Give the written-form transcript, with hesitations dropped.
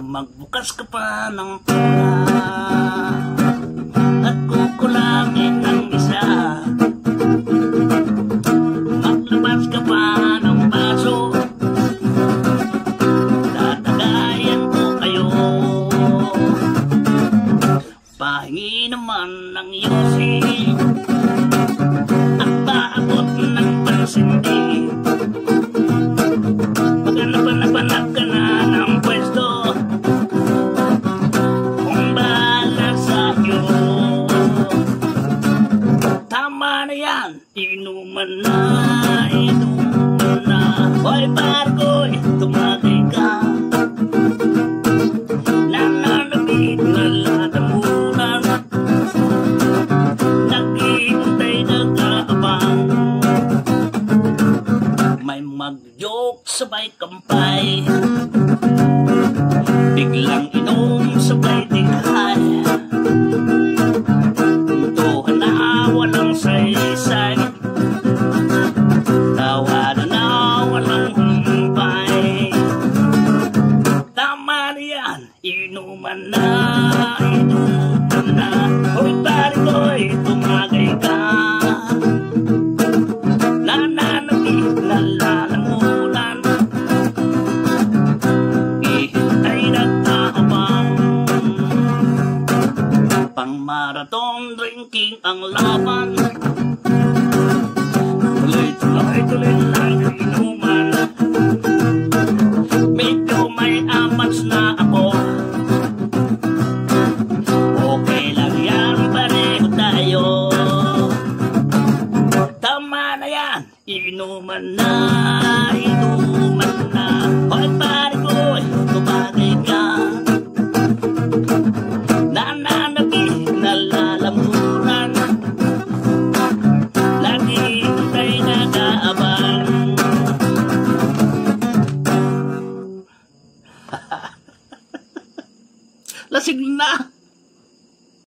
magbukas ka pa ng pula at kukulangin ng isa. Maglabas ka pa ng baso, tatagayan ko kayo. Pahingi naman ng yosi at paabot ng pansindi. Paganapan ka na ng pwesto, kung bahala sa'yo. Tama na yan, inuman na, inuman na. Hoy barkoy, tumagay ka. Nananabig na latamunan, naghihintay nag-aabang. May mag-joke sabay kampay, biglang inom sabay tinghay. Tuhan na walang saysay, tawa na walang humpay. Tama na yan, inuman na, inuman na. Hoy pare ko'y tumagay ka. Nananabig na lalamunan, ihintay nag-aabang. Pang marathon drinking ang laban, tuloy lang ang inuman. Medyo may amats na ako, okay lang yan, pareho tayo. Tama na yan, inuman na, inuman na. Hoy pare ko'y tumagay ka. Nananabig na lalamunan, lagi tayo nag-aabang. Lasing na.